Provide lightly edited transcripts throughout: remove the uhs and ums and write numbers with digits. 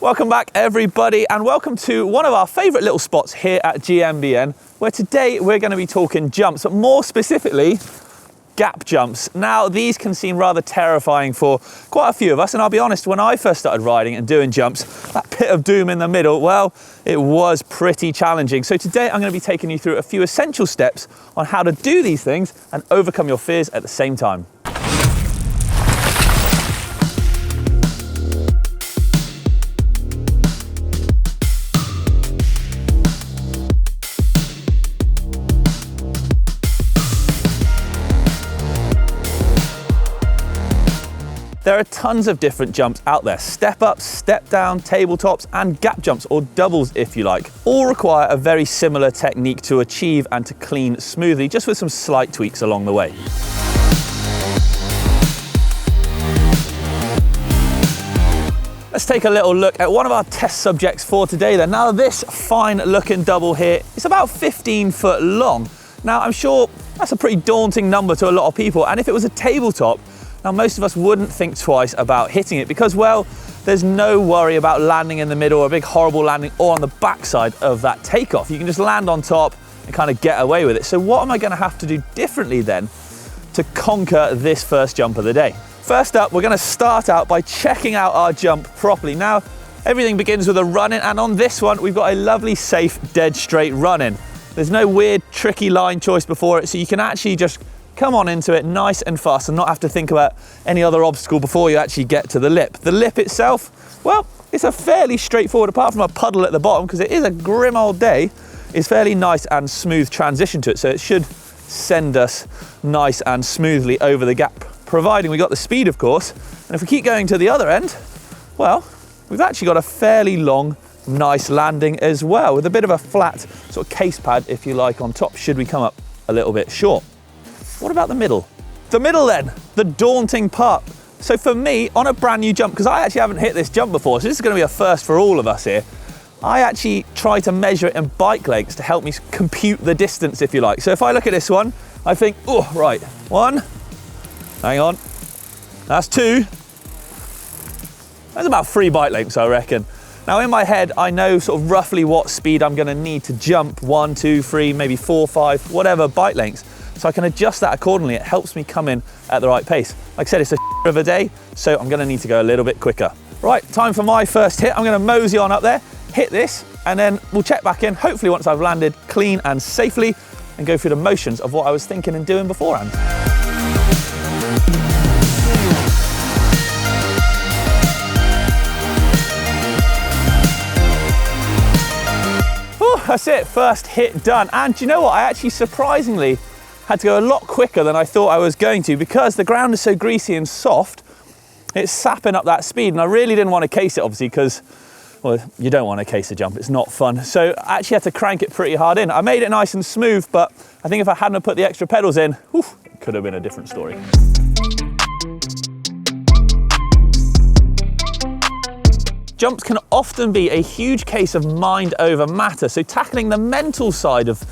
Welcome back everybody, and welcome to one of our favourite little spots here at GMBN, where today we're going to be talking jumps, but more specifically gap jumps. Now these can seem rather terrifying for quite a few of us, and I'll be honest, when I first started riding and doing jumps, that pit of doom in the middle, well, it was pretty challenging. So today I'm going to be taking you through a few essential steps on how to do these things and overcome your fears at the same time. There are tons of different jumps out there. Step ups, step down, tabletops, and gap jumps, or doubles if you like. All require a very similar technique to achieve and to clean smoothly, just with some slight tweaks along the way. Let's take a little look at one of our test subjects for today then. Now this fine looking double here, it's about 15 foot long. Now I'm sure that's a pretty daunting number to a lot of people, and if it was a tabletop, now most of us wouldn't think twice about hitting it because, well, there's no worry about landing in the middle or a big horrible landing or on the backside of that takeoff. You can just land on top and kind of get away with it. So what am I going to have to do differently then to conquer this first jump of the day? First up, we're going to start out by checking out our jump properly. Now, everything begins with a run-in, and on this one, we've got a lovely, safe, dead straight run-in. There's no weird, tricky line choice before it, so you can actually just come on into it nice and fast and not have to think about any other obstacle before you actually get to the lip. The lip itself, well, it's a fairly straightforward, apart from a puddle at the bottom, because it is a grim old day, it's fairly nice and smooth transition to it, so it should send us nice and smoothly over the gap, providing we got the speed, of course. And if we keep going to the other end, well, we've actually got a fairly long, nice landing as well, with a bit of a flat sort of case pad, if you like, on top, should we come up a little bit short. What about the middle? The middle then, the daunting part. So for me, on a brand new jump, because I actually haven't hit this jump before, so this is going to be a first for all of us here, I actually try to measure it in bike lengths to help me compute the distance, if you like. So if I look at this one, I think, oh, right, one, hang on, that's two, that's about 3 bike lengths, I reckon. Now in my head, I know sort of roughly what speed I'm going to need to jump, 1, 2, 3, maybe 4, 5, whatever bike lengths. So I can adjust that accordingly. It helps me come in at the right pace. Like I said, it's a of a day, so I'm gonna need to go a little bit quicker. Right, time for my first hit. I'm gonna mosey on up there, hit this, and then we'll check back in, hopefully once I've landed clean and safely, and go through the motions of what I was thinking and doing beforehand. Whew, that's it, first hit done. And do you know what? I actually surprisingly had to go a lot quicker than I thought I was going to, because the ground is so greasy and soft, it's sapping up that speed, and I really didn't want to case it, obviously, because, well, you don't want to case a jump, it's not fun. So I actually had to crank it pretty hard in. I made it nice and smooth, but I think if I hadn't put the extra pedals in, whew, it could have been a different story. Jumps can often be a huge case of mind over matter, so tackling the mental side of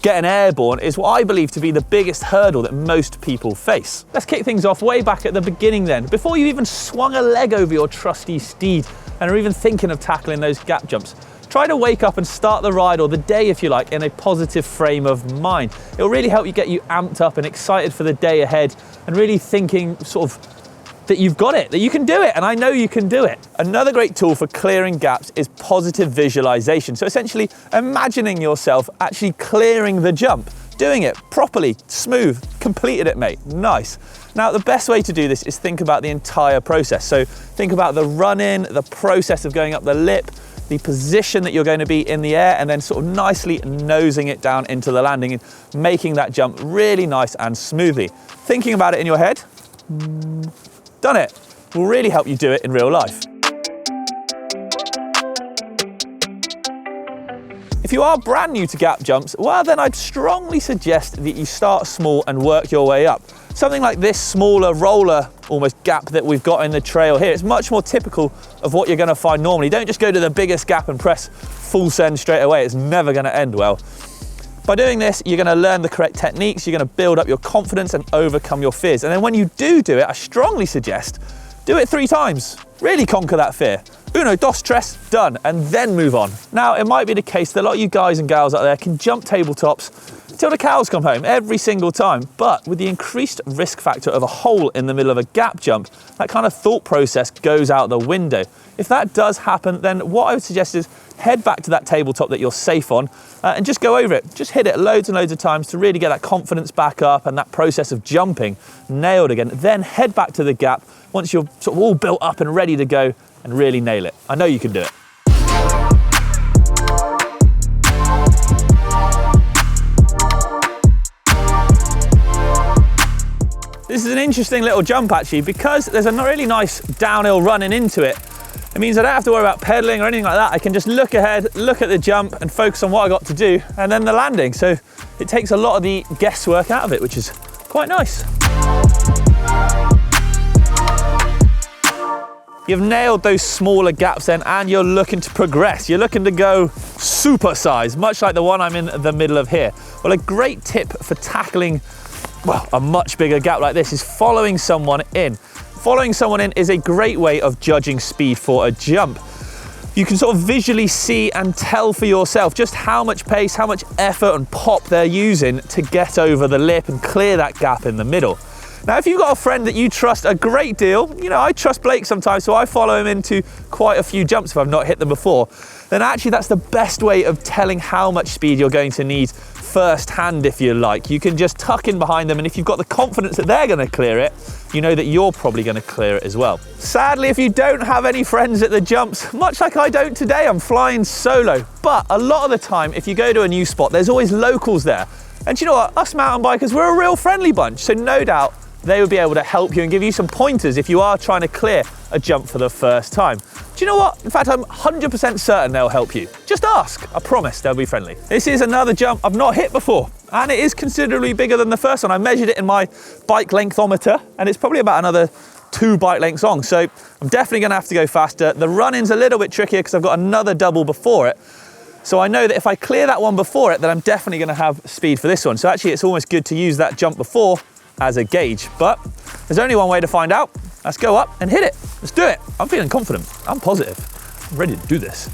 getting airborne is what I believe to be the biggest hurdle that most people face. Let's kick things off way back at the beginning then. Before you even swung a leg over your trusty steed and are even thinking of tackling those gap jumps, try to wake up and start the ride, or the day if you like, in a positive frame of mind. It'll really help you get you amped up and excited for the day ahead, and really thinking sort of that you've got it, that you can do it, and I know you can do it. Another great tool for clearing gaps is positive visualization. So essentially imagining yourself actually clearing the jump, doing it properly, smooth, completed it, mate, nice. Now the best way to do this is think about the entire process. So think about the run-in, the process of going up the lip, the position that you're going to be in the air, and then sort of nicely nosing it down into the landing and making that jump really nice and smoothly. Thinking about it in your head, done it, will really help you do it in real life. If you are brand new to gap jumps, well then I'd strongly suggest that you start small and work your way up. Something like this smaller roller almost gap that we've got in the trail here, it's much more typical of what you're going to find normally. Don't just go to the biggest gap and press full send straight away, it's never going to end well. By doing this, you're going to learn the correct techniques, you're going to build up your confidence and overcome your fears. And then when you do it, I strongly suggest Do it 3 times. Really conquer that fear. Uno, dos, tres, done, and then move on. Now, it might be the case that a lot of you guys and gals out there can jump tabletops till the cows come home every single time, but with the increased risk factor of a hole in the middle of a gap jump, that kind of thought process goes out the window. If that does happen, then what I would suggest is head back to that tabletop that you're safe on and just go over it. Just hit it loads and loads of times to really get that confidence back up and that process of jumping nailed again. Then head back to the gap once you're sort of all built up and ready to go and really nail it. I know you can do it. This is an interesting little jump actually, because there's a really nice downhill running into it. It means I don't have to worry about pedaling or anything like that. I can just look ahead, look at the jump and focus on what I got to do and then the landing. So it takes a lot of the guesswork out of it, which is quite nice. You've nailed those smaller gaps then and you're looking to progress. You're looking to go super size, much like the one I'm in the middle of here. Well, a great tip for tackling, well, a much bigger gap like this is following someone in. Following someone in is a great way of judging speed for a jump. You can sort of visually see and tell for yourself just how much pace, how much effort and pop they're using to get over the lip and clear that gap in the middle. Now, if you've got a friend that you trust a great deal, you know, I trust Blake sometimes, so I follow him into quite a few jumps if I've not hit them before, then actually that's the best way of telling how much speed you're going to need firsthand, if you like. You can just tuck in behind them, and if you've got the confidence that they're going to clear it, you know that you're probably going to clear it as well. Sadly, if you don't have any friends at the jumps, much like I don't today, I'm flying solo. But a lot of the time, if you go to a new spot, there's always locals there. And you know what? Us mountain bikers, we're a real friendly bunch. So no doubt they would be able to help you and give you some pointers if you are trying to clear a jump for the first time. Do you know what? In fact, I'm 100% certain they'll help you. Just ask. I promise they'll be friendly. This is another jump I've not hit before, and it is considerably bigger than the first one. I measured it in my bike lengthometer, and it's probably about another 2 bike lengths long, so I'm definitely gonna have to go faster. The run-in's a little bit trickier because I've got another double before it, so I know that if I clear that one before it, then I'm definitely gonna have speed for this one. So actually, it's almost good to use that jump before as a gauge, but there's only one way to find out. Let's go up and hit it. Let's do it. I'm feeling confident. I'm positive. I'm ready to do this.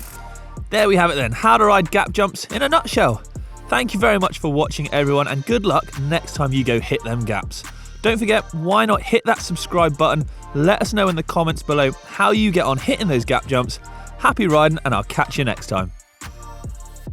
There we have it then. How to ride gap jumps in a nutshell. Thank you very much for watching, everyone, and good luck next time you go hit them gaps. Don't forget, why not hit that subscribe button? Let us know in the comments below how you get on hitting those gap jumps. Happy riding, and I'll catch you next time.